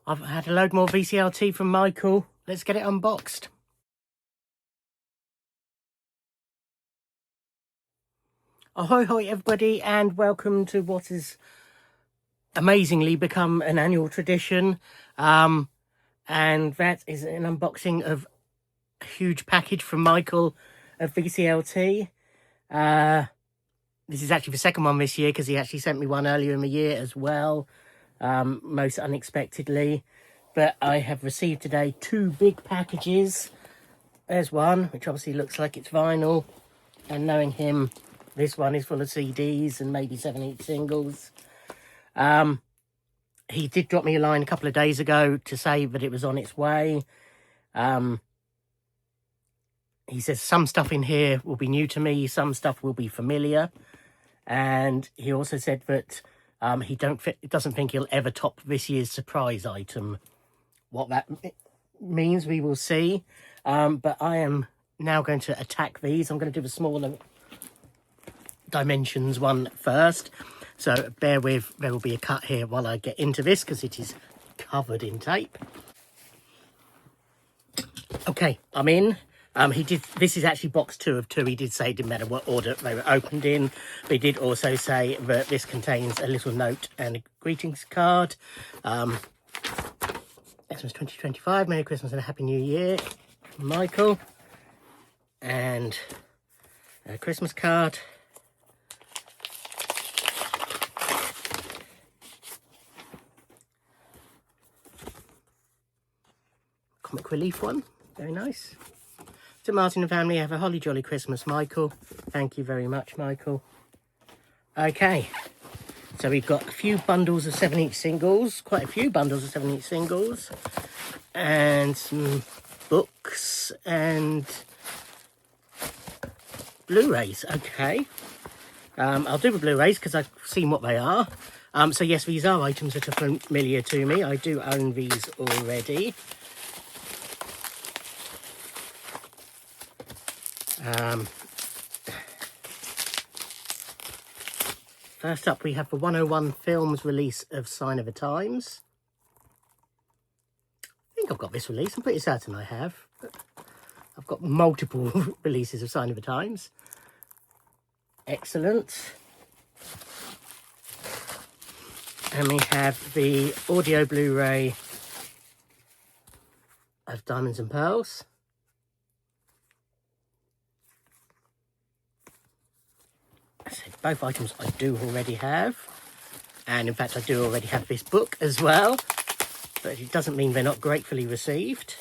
I've had a load more VCLT from Michael. Let's get it unboxed. Ahoy hoy everybody, and welcome to what has amazingly become an annual tradition. And that is an unboxing of a huge package from Michael of VCLT. This is actually the second one this year because he actually sent me one earlier in the year as well, most unexpectedly. But I have received today two big packages. There's one, which obviously looks like it's vinyl. And knowing him, this one is full of CDs and maybe 7/8 singles. He did drop me a line a couple of days ago to say that it was on its way. He says some stuff in here will be new to me, some stuff will be familiar. And he also said that he doesn't think he'll ever top this year's surprise item. What that means, we will see. But I am now going to attack these. I'm going to do the smaller dimensions one first. So bear with, there will be a cut here while I get into this because it is covered in tape. Okay, I'm in. This is actually box 2 of 2. He did say it didn't matter what order they were opened in. But he did also say that this contains a little note and a greetings card. Xmas 2025, Merry Christmas and a Happy New Year, Michael. And a Christmas card. Comic relief one, very nice. To Martin and family, have a holly jolly Christmas, Michael. Thank you very much, Michael. Okay, so we've got a few bundles of 7/8 singles, quite a few bundles of 7/8 singles, and some books and Blu-rays. Okay, I'll do the Blu-rays because I've seen what they are. So yes, these are items that are familiar to me. I do own these already. First up, we have the 101 Films release of Sign of the Times. I think I've got this release. I'm pretty certain I have. I've got multiple releases of Sign of the Times. Excellent. And we have the audio Blu-ray of Diamonds and Pearls. Both items I do already have, and in fact I do already have this book as well, but it doesn't mean they're not gratefully received.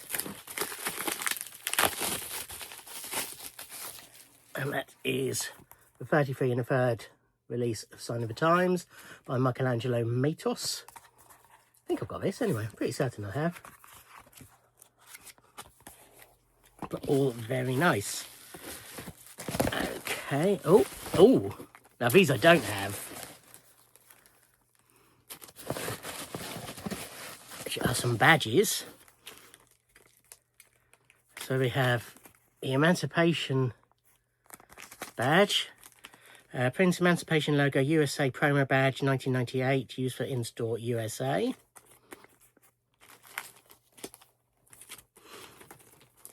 And that is the 33 1/3 release of Sign of the Times by Michelangelo Matos. I think I've got this anyway, I'm pretty certain I have. But all very nice. Okay, oh, now these I don't have. Which are some badges. So we have the Emancipation badge. Prince Emancipation logo USA promo badge 1998, used for in-store USA.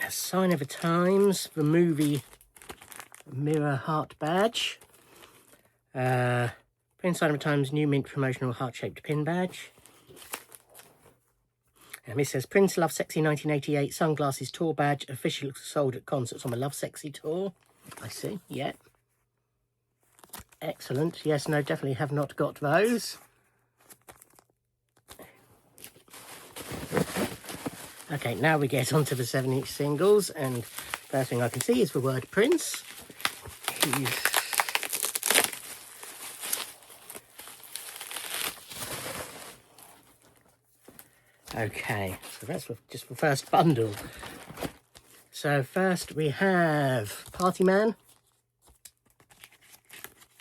A Sign of the Times, the movie Mirror Heart badge. Prince Sign of the Times New Mint promotional heart-shaped pin badge. And this says Prince Love Sexy 1988 sunglasses tour badge, officially sold at concerts on the Love Sexy tour. I see, yeah. Excellent. Yes, no, definitely have not got those. Okay, now we get onto the 7/8 singles, and first thing I can see is the word Prince. Okay, so that's just the first bundle. So first we have Party Man.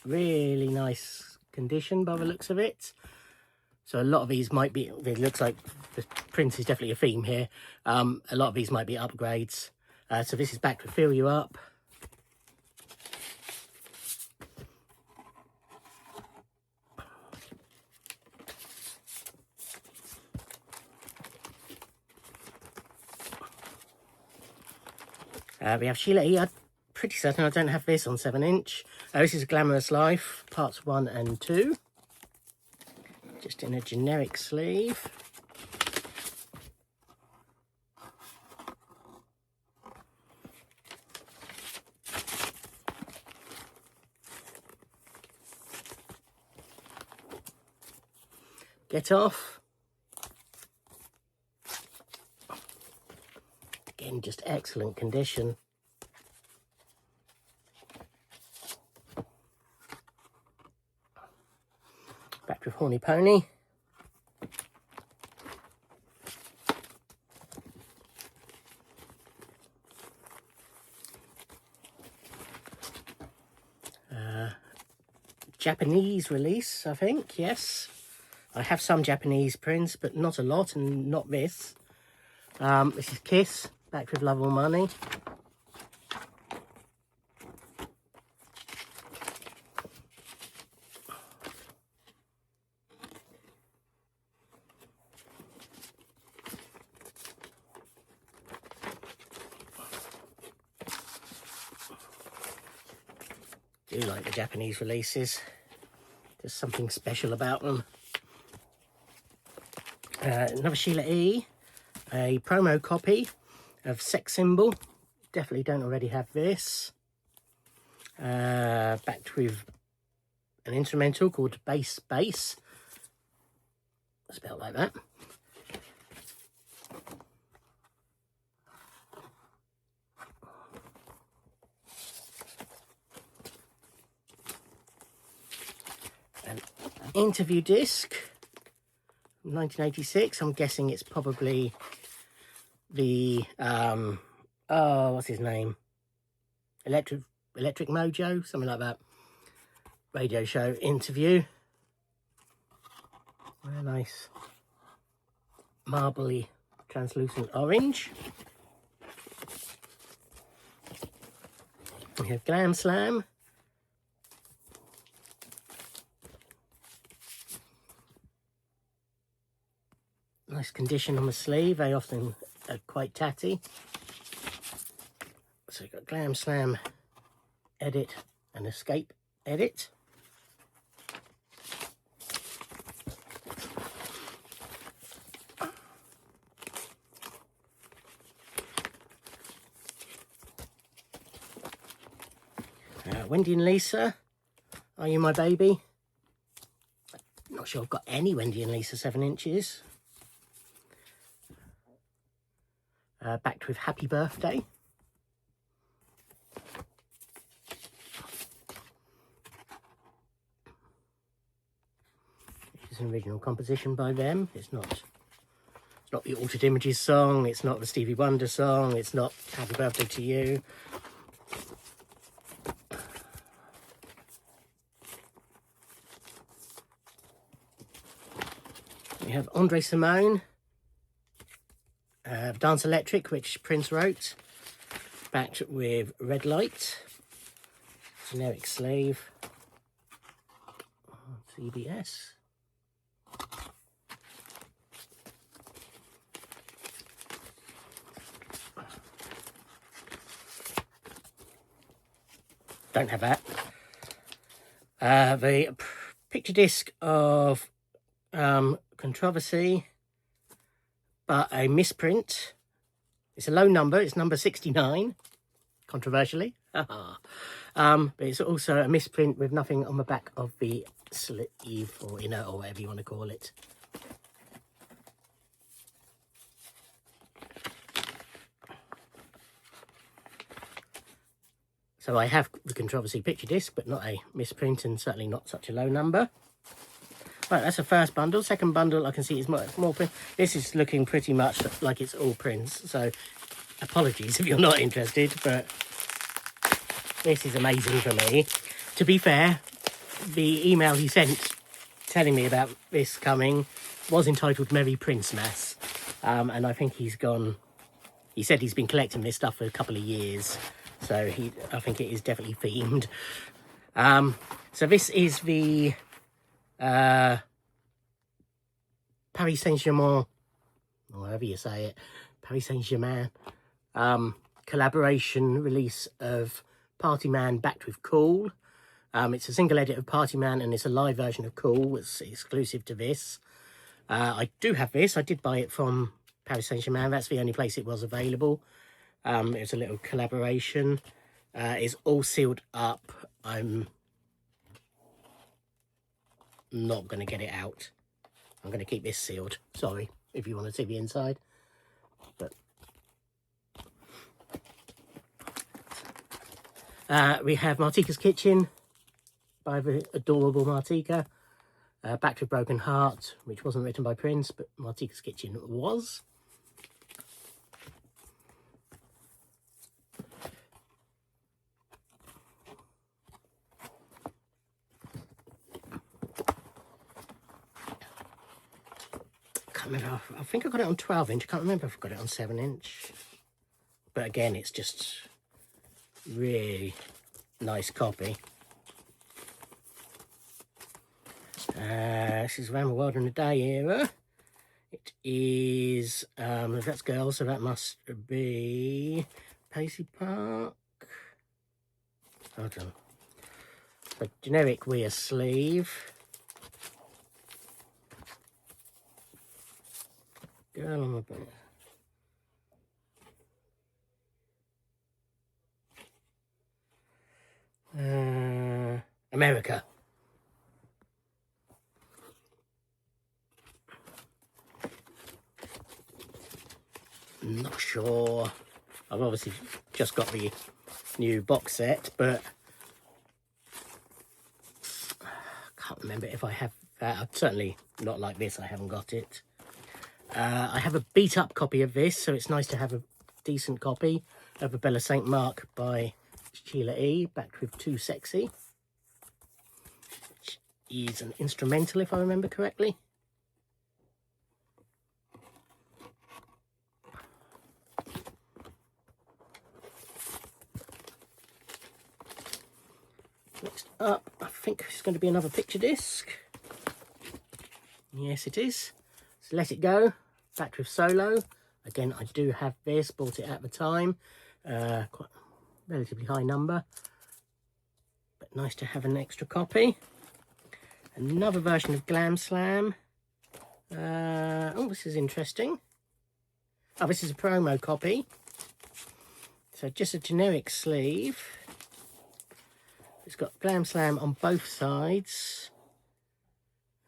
Really nice condition by the looks of it. So a lot of these might be, it looks like the Prince is definitely a theme here. A lot of these might be upgrades. So this is back to Fill You Up. We have Sheila E. I'm pretty certain I don't have this on 7-inch. This is Glamorous Life, parts 1 and 2. Just in a generic sleeve. Get Off. Again, just excellent condition. Back with Horny Pony. Japanese release, I think, yes. I have some Japanese prints, but not a lot, and not this. This is Kiss, back with Love or Money. I do like the Japanese releases. There's something special about them. Another Sheila E. A promo copy of Sex Symbol. Definitely don't already have this. Backed with an instrumental called Bass Bass. Spelled like that. An interview disc. 1986. I'm guessing it's probably the what's his name, Electric Mojo, something like that, radio show interview. Very nice marbly translucent orange. We have Glam Slam. Nice condition on the sleeve. They often are quite tatty. So we've got Glam Slam edit and Escape edit. Wendy and Lisa, Are You My Baby? Not sure I've got any Wendy and Lisa 7-inches. Backed with Happy Birthday. It's an original composition by them. It's not the Altered Images song. It's not the Stevie Wonder song. It's not Happy Birthday to You. We have Andre Simone. Dance Electric, which Prince wrote, backed with Red Light, generic sleeve, CBS. Don't have that. The picture disc of Controversy, but a misprint. It's a low number. It's number 69, controversially. But it's also a misprint with nothing on the back of the sleeve or inner or whatever you want to call it. So I have the Controversy picture disc, but not a misprint, and certainly not such a low number. Right, that's the first bundle. Second bundle, I can see is more print. This is looking pretty much like it's all prints, so apologies if you're not interested, but this is amazing for me. To be fair, the email he sent telling me about this coming was entitled Merry Prince Mass, and I think he said he's been collecting this stuff for a couple of years, so I think it is definitely themed. So this is the Paris Saint-Germain, or however you say it, Paris Saint-Germain collaboration release of Party Man backed with Cool. It's a single edit of Party Man and it's a live version of Cool. It's exclusive to this. I do have this. I did buy it from Paris Saint-Germain. That's the only place it was available. It's a little collaboration. It's all sealed up. I'm not going to get it out. I'm going to keep this sealed. Sorry if you want to see the inside. But we have Martika's Kitchen by the adorable Martika. Back to a Broken Heart, which wasn't written by Prince, but Martika's Kitchen was. Can't remember. I think I got it on 12-inch. I can't remember if I got it on 7-inch. But again, it's just really nice copy. This is Around the World in a Day era. It is, that's girls, so that must be Paisley Park. Hold on. So generic wear sleeve. Girl on my back. America. Not sure. I've obviously just got the new box set, but I can't remember if I have that. Certainly not like this. I haven't got it. I have a beat up copy of this, so it's nice to have a decent copy of a Bella St. Mark by Sheila E. backed with Too Sexy, which is an instrumental if I remember correctly. Next up, I think it's going to be another picture disc. Yes, it is. So Let It Go, backed with Solo. Again, I do have this, bought it at the time. Quite relatively high number, but nice to have an extra copy. Another version of Glam Slam. Oh, this is interesting. Oh, this is a promo copy. So just a generic sleeve. It's got Glam Slam on both sides.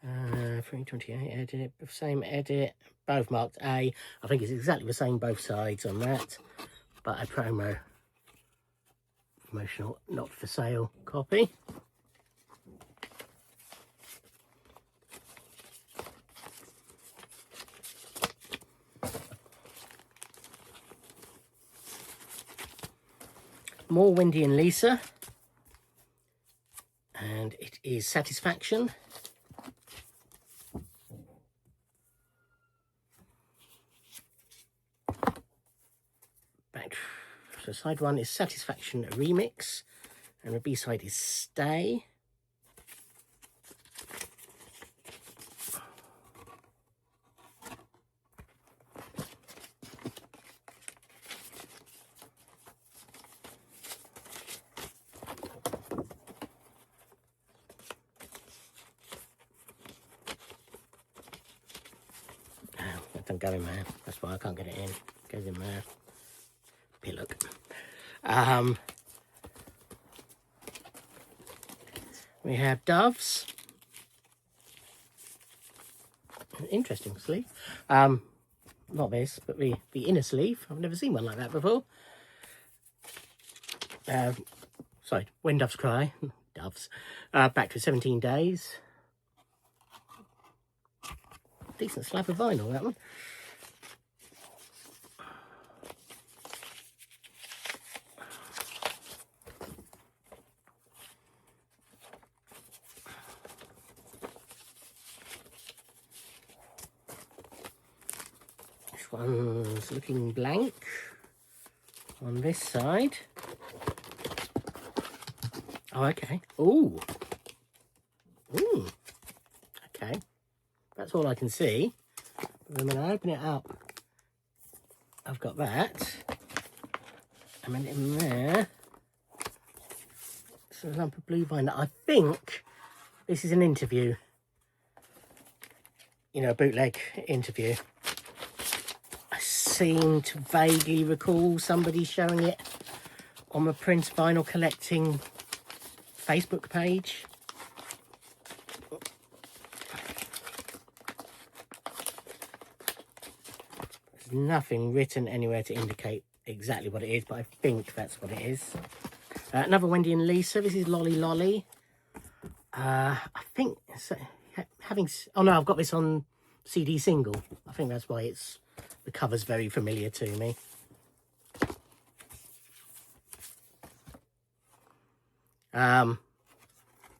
328 edit, same edit, both marked A. I think it's exactly the same both sides on that, but a promotional, not for sale copy. More Wendy and Lisa, and it is Satisfaction. So side one is Satisfaction Remix, and the B side is Stay. That don't go in there. That's why I can't get it in. It goes in there. Look. We have Doves. Interesting sleeve. Not this, but the inner sleeve. I've never seen one like that before. Sorry, When Doves Cry. Doves. Back to 17 days. Decent slab of vinyl, that one. One's looking blank on this side. Oh, okay. Ooh. Ooh. Okay. That's all I can see. But then when I open it up, I've got that. And then in there, it's a lump of blue binder. I think this is an interview. You know, a bootleg interview. I seem to vaguely recall somebody showing it on the Prince Vinyl Collecting Facebook page. There's nothing written anywhere to indicate exactly what it is, but I think that's what it is. Another Wendy and Lisa. This is Lolly Lolly. I think oh no, I've got this on CD single. I think that's why the cover's very familiar to me.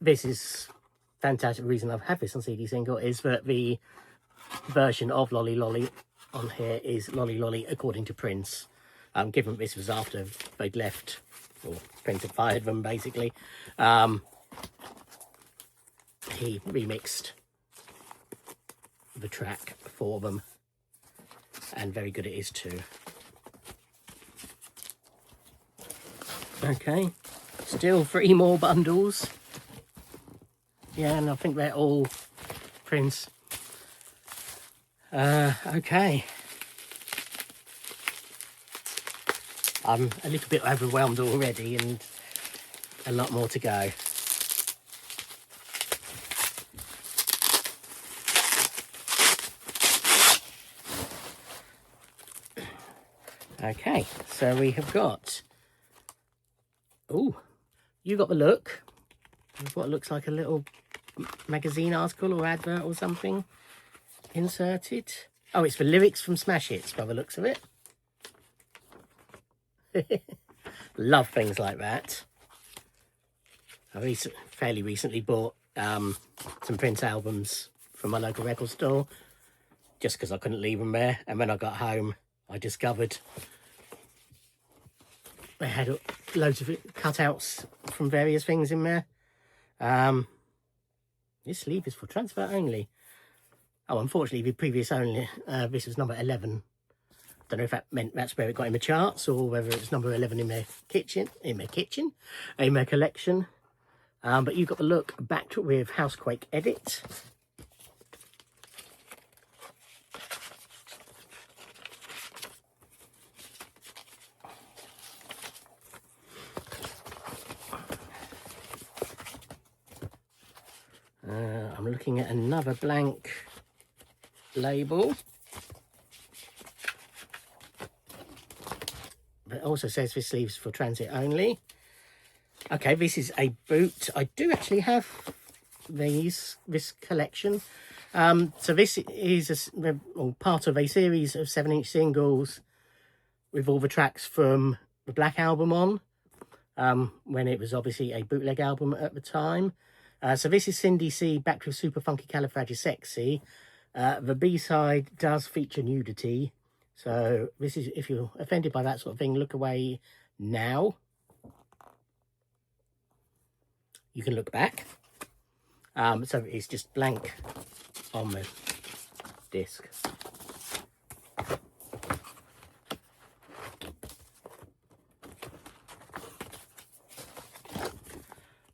This is fantastic. Reason I've had this on CD single is that the version of Lolly Lolly on here is Lolly Lolly according to Prince. Given this was after they'd left, or Prince had fired them basically, he remixed the track for them, and very good it is too. Okay, still 3 more bundles. Yeah, and I think they're all Prince. Okay. I'm a little bit overwhelmed already and a lot more to go. Okay, so we have got, oh, You Got the Look, with what looks like a little magazine article or advert or something inserted. Oh, it's the lyrics from Smash Hits by the looks of it. Love things like that. I fairly recently bought some Prince albums from my local record store just because I couldn't leave them there, and when I got home I discovered they had loads of cutouts from various things in there. This sleeve is for transfer only. Oh, unfortunately the previous only, this was number 11. Don't know if that meant that's where it got in the charts or whether it's number 11 in their collection. But You Got the Look, backed with Housequake Edit. I'm looking at another blank label. But it also says this sleeve's for transit only. Okay, this is a boot. I do actually have this collection. So this is part of a series of 7-inch singles with all the tracks from the Black Album on, when it was obviously a bootleg album at the time. So this is Cindy C, backed with Super Funky Califragisexy. The B-side does feature nudity. So this is, if you're offended by that sort of thing, look away now. You can look back. So it's just blank on the disc.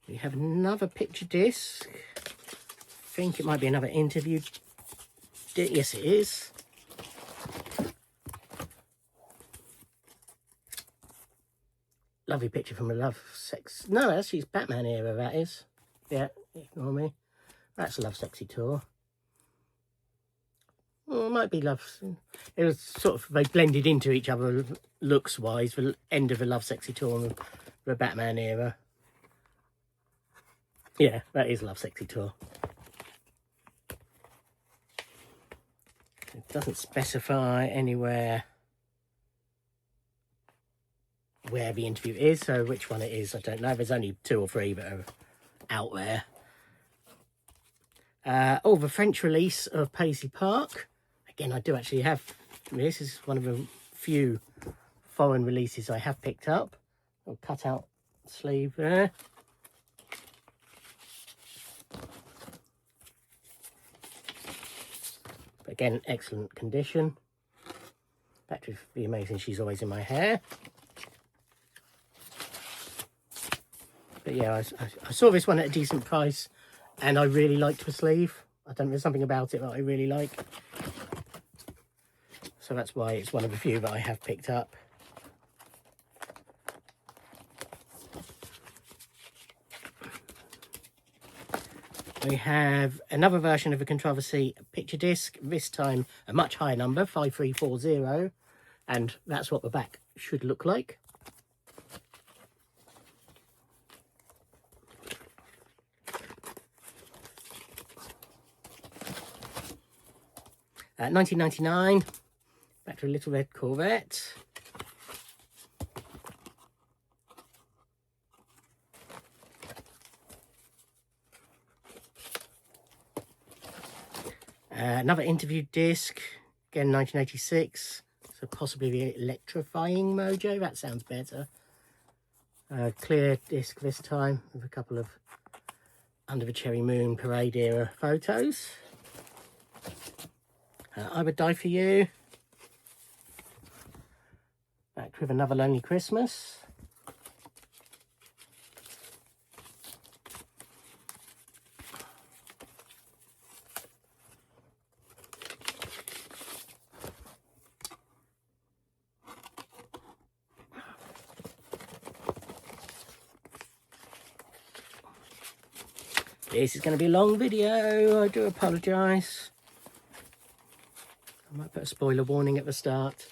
We have another picture disc. I think it might be another interview. Yes, it is. Lovely picture from a Love Sex. No, actually it's Batman era, that is. Yeah, ignore me. That's Love Sexy Tour. Well, it might be Love. It was sort of, they blended into each other looks wise, the end of the Love Sexy Tour and the Batman era. Yeah, that is Love Sexy Tour. It doesn't specify anywhere where the interview is, so which one it is I don't know. There's only 2 or 3 that are out there. Oh, the French release of Paisley Park. Again, I do actually have this. Is one of the few foreign releases I have picked up. Little cut out sleeve there. But again, excellent condition. Back to the amazing She's Always in My Hair. But yeah, I saw this one at a decent price, and I really liked the sleeve. I don't know, there's something about it that I really like. So that's why it's one of the few that I have picked up. We have another version of the Controversy picture disc, this time a much higher number, 5340, and that's what the back should look like. 1999, back to a Little Red Corvette. Another interview disc, again 1986, so possibly the Electrifying Mojo, that sounds better. Clear disc this time, with a couple of Under the Cherry Moon parade era photos. I Would Die For You. Back with Another Lonely Christmas. This is going to be a long video, I do apologise. I might put a spoiler warning at the start.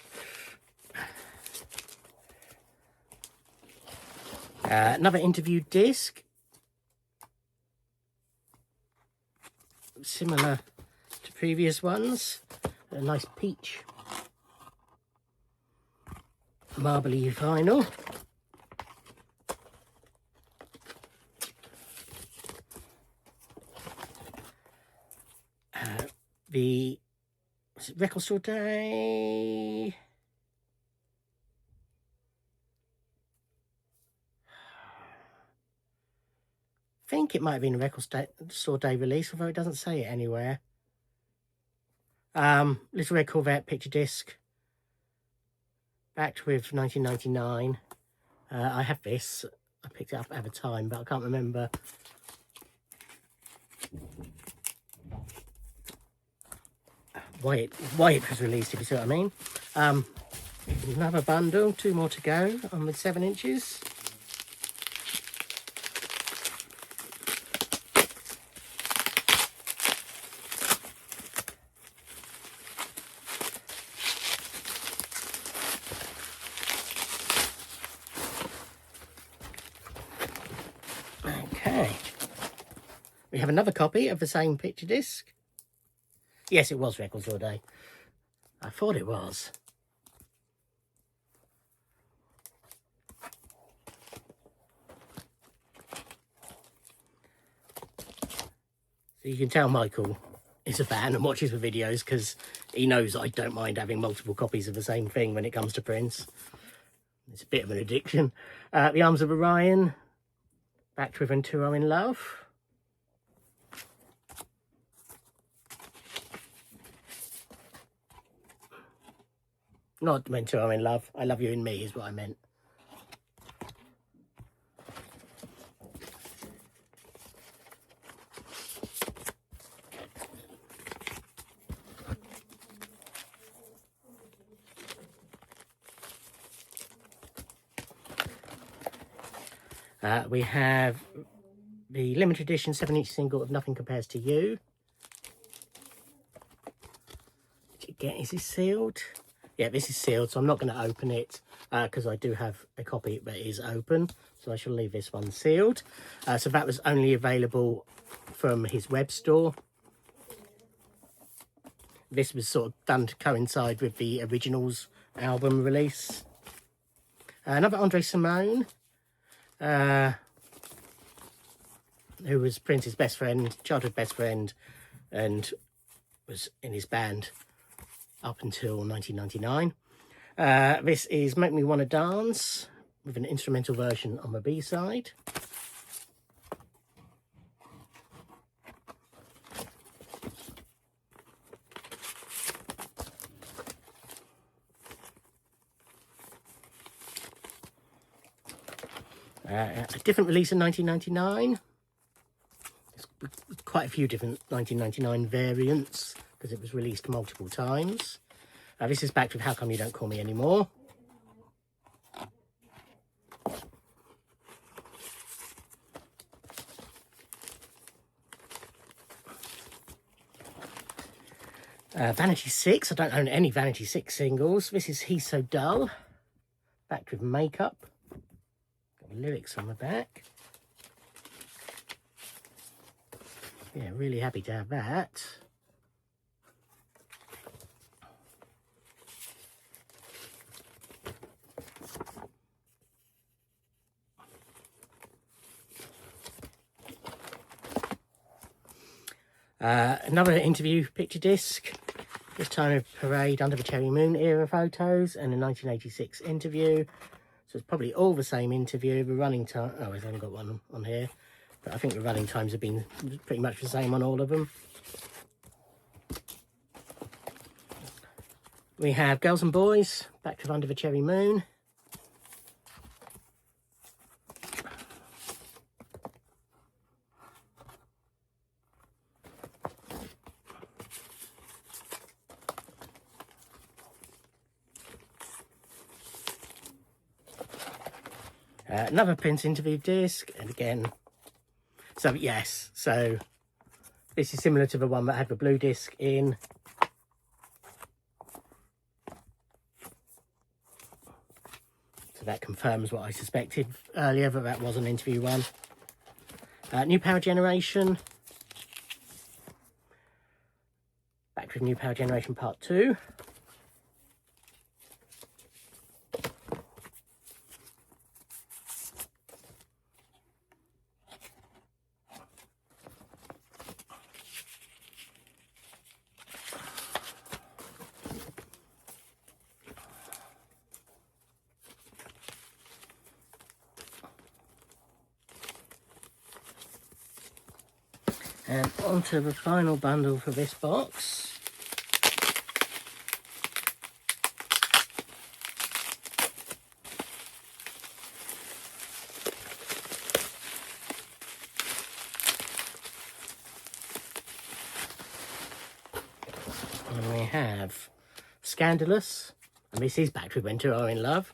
Another interview disc. Similar to previous ones. A nice peach marbly vinyl. Was it Record Store Day? I think it might have been a Record Store Day release, although it doesn't say it anywhere. Little Red Corvette picture disc. Backed with 1999. I have this. I picked it up at the time, but I can't remember. Why it was released, if you see what I mean. Another bundle, 2 more to go on the 7 inches. Okay. We have another copy of the same picture disc. Yes, it was Record Store Day. I thought it was. So you can tell Michael is a fan and watches the videos because he knows I don't mind having multiple copies of the same thing when it comes to prints. It's a bit of an addiction. The Arms of Orion, backed with And Two Are in Love. Not meant to, I'm in love. I love you in me is what I meant. We have the limited edition 7-inch single of Nothing Compares to You. Which again, is this sealed? Yeah, this is sealed, so I'm not going to open it because I do have a copy that is open. So I shall leave this one sealed. So that was only available from his web store. This was sort of done to coincide with the Originals album release. Another Andre Simone, who was Prince's best friend, childhood best friend, and was in his band up until 1999. This is Make Me Wanna Dance, with an instrumental version on the B-side. A different release in 1999. There's quite a few different 1999 variants because it was released multiple times. This is backed with How Come You Don't Call Me Anymore. Vanity 6. I don't own any Vanity 6 singles. This is He's So Dull. Backed with makeup. Got the lyrics on the back. Yeah, really happy to have that. Another interview picture disc, this time of Parade Under the Cherry Moon era photos and a 1986 interview. So it's probably all the same interview. The running time, oh, I've only got one on here, but I think the running times have been pretty much the same on all of them. We have Girls and Boys, back to Under the Cherry Moon. Another Prince interview disc, and again, so yes, so this is similar to the one that had the blue disc in. So that confirms what I suspected earlier, that that was an interview one. New Power Generation. Back with New Power Generation Part 2. And onto the final bundle for this box. And we have Scandalous, and this is back with When Two Are in Love.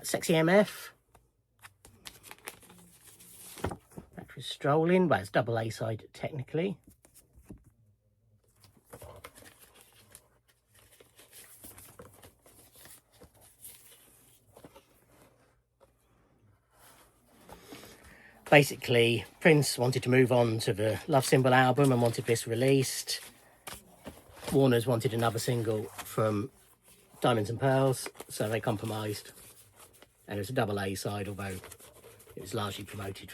Sexy MF. Back with Strolling. Well, it's double A side technically. Basically, Prince wanted to move on to the Love Symbol album and wanted this released. Warner's wanted another single from Diamonds and Pearls, so they compromised. And it was a double A side, although it was largely promoted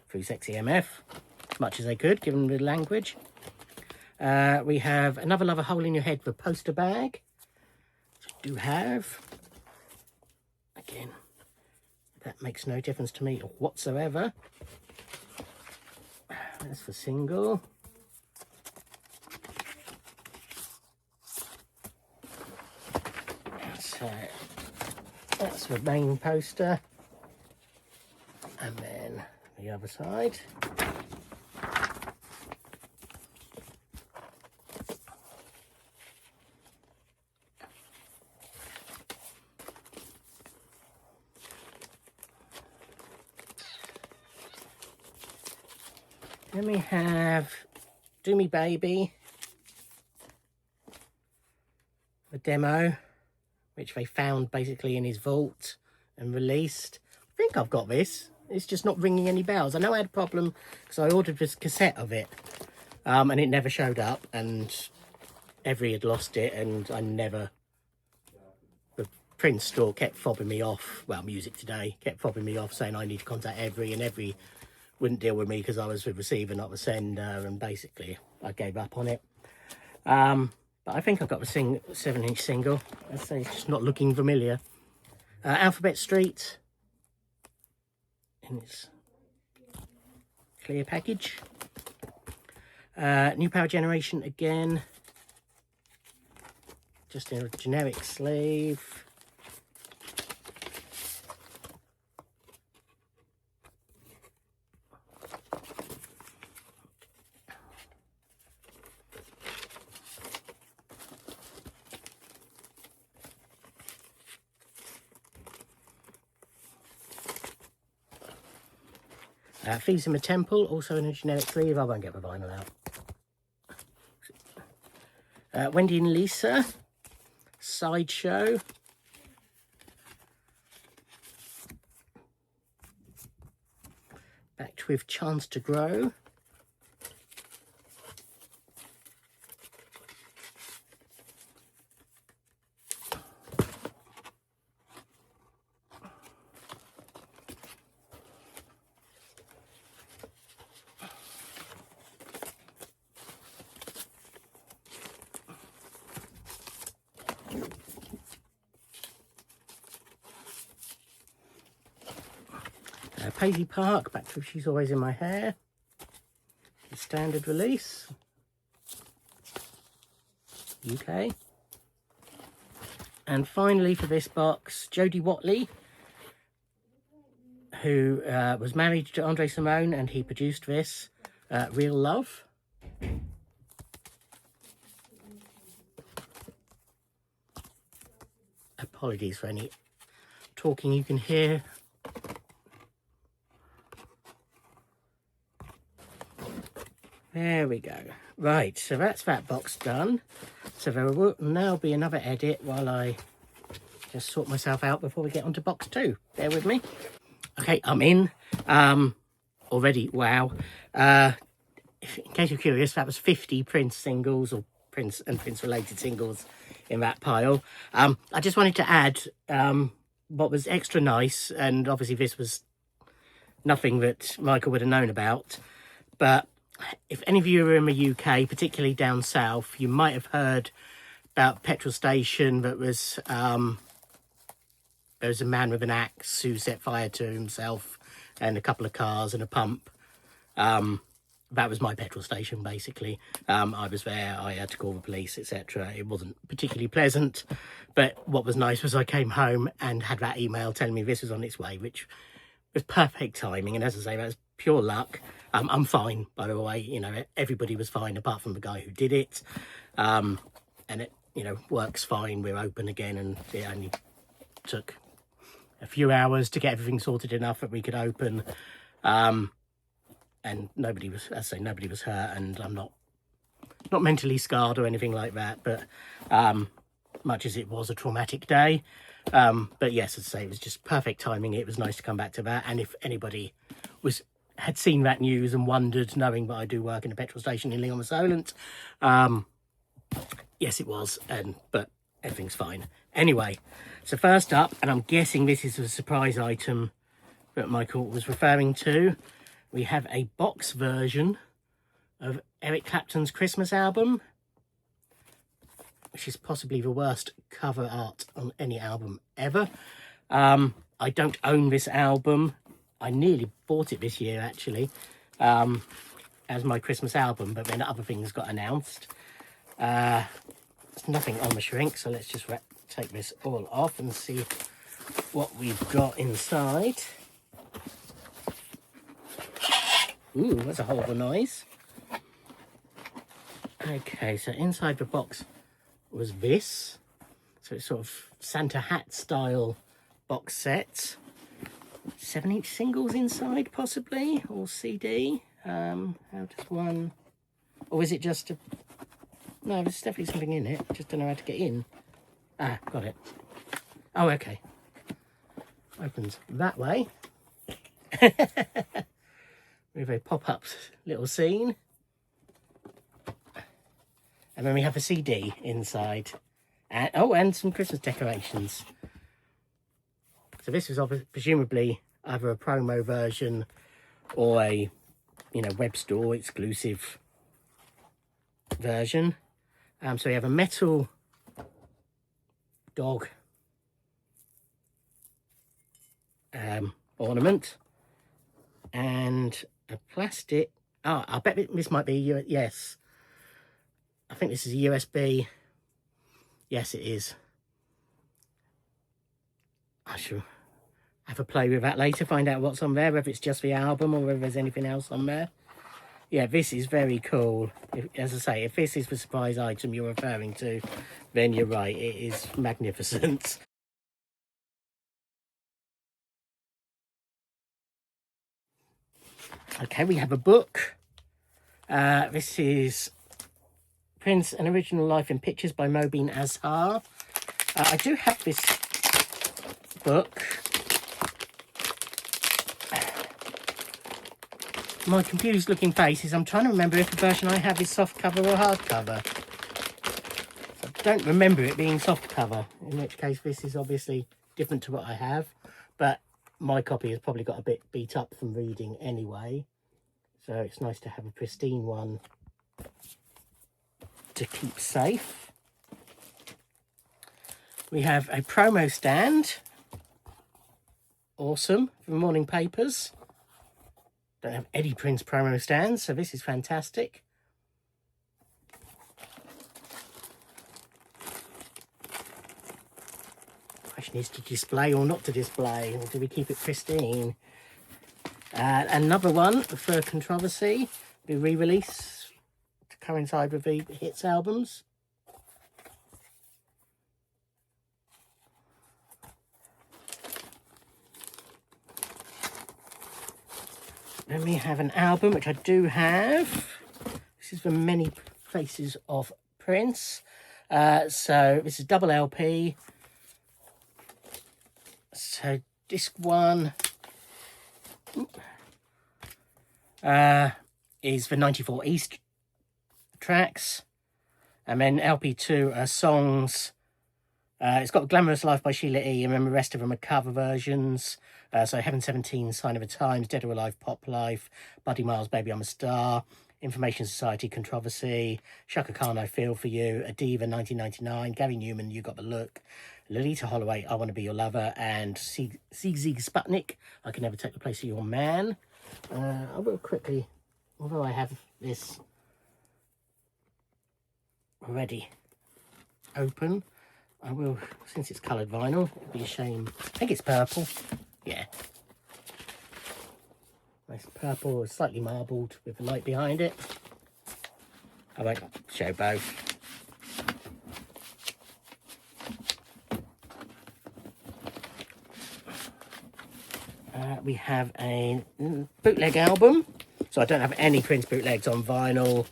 through Sexy MF, as much as they could, given the language. We have Another Love, A Hole in Your Head, the poster bag, which I do have. Again, that makes no difference to me whatsoever. That's the single. So that's the main poster, and then the other side. Then we have Do Me Baby, the demo, which they found basically in his vault and released. I think I've got this. It's just not ringing any bells. I know I had a problem because I ordered this cassette of it and it never showed up, and Every had lost it, and I never... The print store kept fobbing me off. Well, Music Today kept fobbing me off, saying I need to contact Every, and Every wouldn't deal with me because I was the receiver, not the sender, and basically I gave up on it. But I think I've got the 7-inch single. I'd say it's just not looking familiar. Alphabet Street in its clear package. New Power Generation again, just in a generic sleeve. Fees in the Temple, also in a generic sleeve. I won't get the vinyl out. Wendy and Lisa, Sideshow. Backed with Chance to Grow. Paisley Park, back to She's Always in My Hair. The standard release. UK. And finally for this box, Jodie Watley, who was married to Andre Simone, and he produced this, Real Love. Apologies for any talking you can hear. There we go. Right, so that's that box done. So there will now be another edit while I just sort myself out before we get onto box 2. Bear with me. Okay, I'm in. Already, wow. In case you're curious, that was 50 Prince singles, or Prince and Prince related singles in that pile. I just wanted to add what was extra nice, and obviously this was nothing that Michael would have known about, but if any of you are in the UK, particularly down south, you might have heard about a petrol station that was, there was a man with an axe who set fire to himself and a couple of cars and a pump. That was my petrol station, basically. I was there, I had to call the police, etc. It wasn't particularly pleasant, but what was nice was I came home and had that email telling me this was on its way, which was perfect timing. And as I say, that was pure luck. I'm fine, by the way. You know, everybody was fine apart from the guy who did it. And it, you know, works fine. We're open again, and it only took a few hours to get everything sorted enough that we could open. And nobody was, as I say, nobody was hurt, and I'm not mentally scarred or anything like that. But much as it was a traumatic day, but yes, as I say, it was just perfect timing. It was nice to come back to that. And if anybody had seen that news and wondered, knowing that I do work in a petrol station in Lyon and Solent, yes, it was, but everything's fine. Anyway, so first up, and I'm guessing this is a surprise item that Michael was referring to, we have a box version of Eric Clapton's Christmas album, which is possibly the worst cover art on any album ever. I don't own this album. I nearly bought it this year, actually, as my Christmas album, but then other things got announced. There's nothing on the shrink, so let's just take this all off and see what we've got inside. Ooh, that's a horrible noise. Okay, so inside the box was this. So it's sort of Santa hat style box set. 7-inch singles inside, possibly, or CD. How does one... Or is it just a... No, there's definitely something in it. Just don't know how to get in. Ah, got it. Oh, okay. Opens that way. With a pop-up little scene. And then we have a CD inside. And, oh, and some Christmas decorations. So this was presumably either a promo version or a, you know, web store exclusive version. So we have a metal dog ornament and a plastic. Oh, I bet this might be yes. I think this is a USB. Yes, it is. I shall have a play with that later, find out what's on there, whether it's just the album or whether there's anything else on there. Yeah, this is very cool. As I say, if this is the surprise item you're referring to, then you're right, it is magnificent. Okay, we have a book. This is Prince, An Original Life in Pictures by Mobeen Azhar. I do have this book. My confused looking face is I'm trying to remember if the version I have is soft cover or hard cover. I don't remember it being soft cover, in which case this is obviously different to what I have, but my copy has probably got a bit beat up from reading anyway, so it's nice to have a pristine one to keep safe. We have a promo stand, awesome, from morning papers. Don't have Eddie Prince promo stands, so this is fantastic. Question is to display or not to display, or do we keep it pristine? Another one for controversy, the re-release to coincide with the hits albums. Then we have an album, which I do have. This is The Many Faces of Prince. So this is double LP. So disc 1 is the 94 East tracks. And then LP 2 are songs. It's got Glamorous Life by Sheila E. And then the rest of them are cover versions. So Heaven 17, Sign of the Times, Dead or Alive, Pop Life, Buddy Miles, Baby I'm a Star, Information Society, Controversy, Shaka Khan, I Feel For You, A Diva, 1999, Gary Newman, You Got the Look, Lolita Holloway, I Want to Be Your Lover, and Zig Sputnik, I Can Never Take the Place of Your Man. I will quickly, although I have this already open, I will, since it's coloured vinyl, it'd be a shame. I think it's purple. Yeah. Nice purple, slightly marbled with the light behind it. I won't show both. We have a bootleg album. So I don't have any Prince bootlegs on vinyl.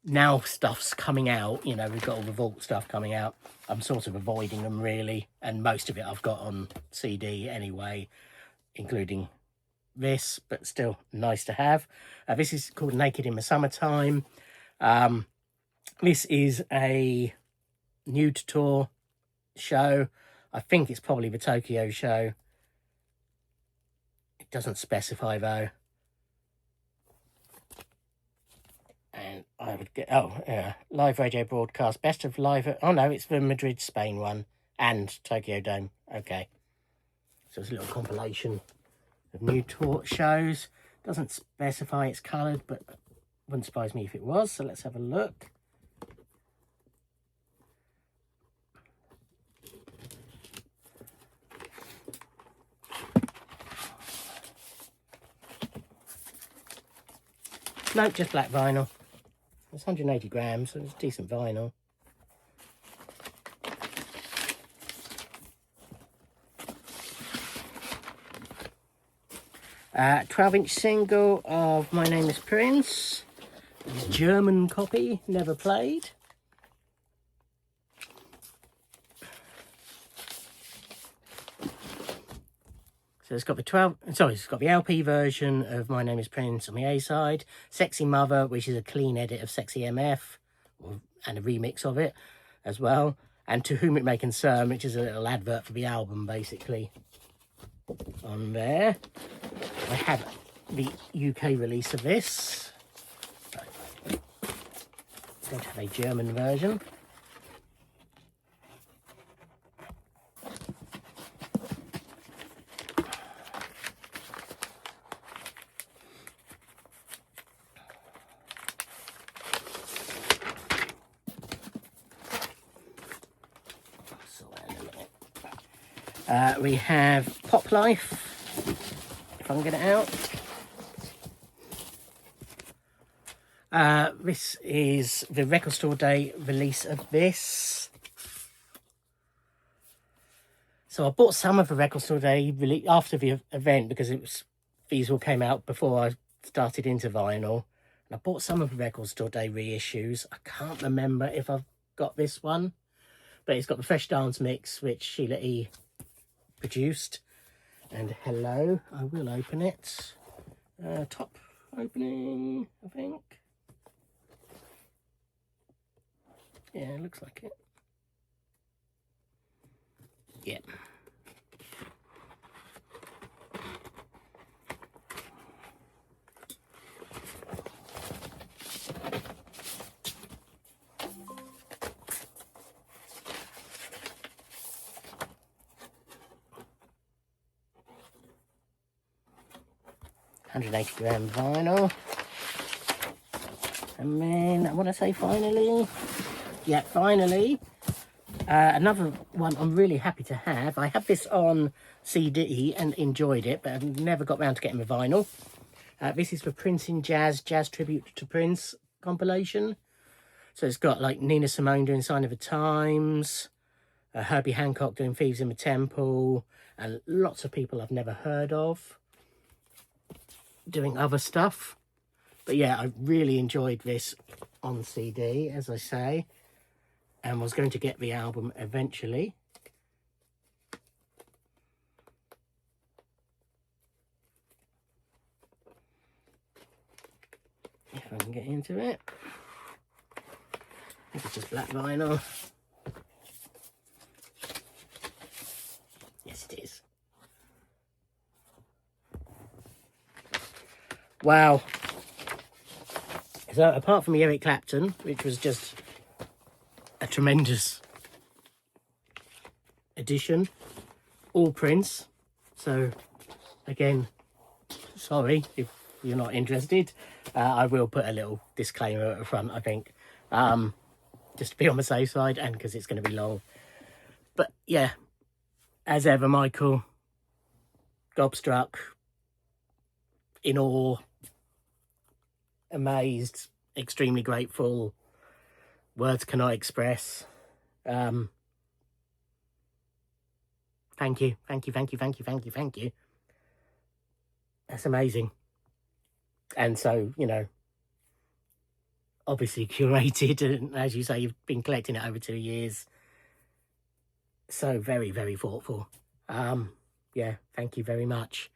Now stuff's coming out, you know, we've got all the Vault stuff coming out. I'm sort of avoiding them really, and most of it I've got on CD anyway, including this, but still nice to have. This is called Naked in the Summertime. This is a nude tour show. I think it's probably the Tokyo show. It doesn't specify though. And I would get, oh, yeah, live radio broadcast, best of live, oh no, it's the Madrid, Spain one, and Tokyo Dome, okay. So it's a little compilation of new tour shows. Doesn't specify it's coloured, but wouldn't surprise me if it was, so let's have a look. No, just black vinyl. It's 180 grams, so it's decent vinyl. 12-inch single of My Name is Prince. German copy, never played. So it's got the LP version of My Name is Prince on the A side, Sexy Mother, which is a clean edit of Sexy MF, and a remix of it. as well. And To Whom It May Concern, which is a little advert for the album, basically, on there. I have the UK release of this. I don't have a German version. We have Pop Life, if I can get it out. This is the Record Store Day release of this. So I bought some of the Record Store Day release after the event because these all came out before I started into vinyl. And I bought some of the Record Store Day reissues. I can't remember if I've got this one, but it's got the Fresh Dance mix, which Sheila E. produced. And hello, I will open it. Top opening, I think. Yeah, it looks like it. Yeah. £180 vinyl. And then I want to say finally, yeah, finally, another one I'm really happy to have. I have this on CD and enjoyed it, but I've never got round to getting the vinyl. This is for Prince in Jazz Tribute to Prince compilation. So it's got like Nina Simone doing Sign of the Times, Herbie Hancock doing Thieves in the Temple, and lots of people I've never heard of doing other stuff. But yeah, I really enjoyed this on CD, as I say, and was going to get the album eventually. If I can get into it. I think it's just black vinyl. Yes, it is. Wow. So apart from Eric Clapton, which was just a tremendous edition, all Prince. So again, sorry if you're not interested. I will put a little disclaimer at the front, I think, just to be on the safe side and because it's going to be long. But yeah, as ever, Michael, gobstruck, in awe, amazed, extremely grateful, words cannot express. Thank you. That's amazing. And so, you know, obviously curated, and as you say, you've been collecting it over 2 years. So very, very thoughtful. Yeah, thank you very much.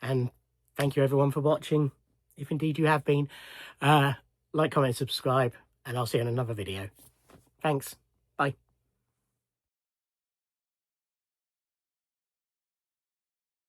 And thank you everyone for watching, if indeed you have been. Like, comment, subscribe, and I'll see you in another video. Thanks.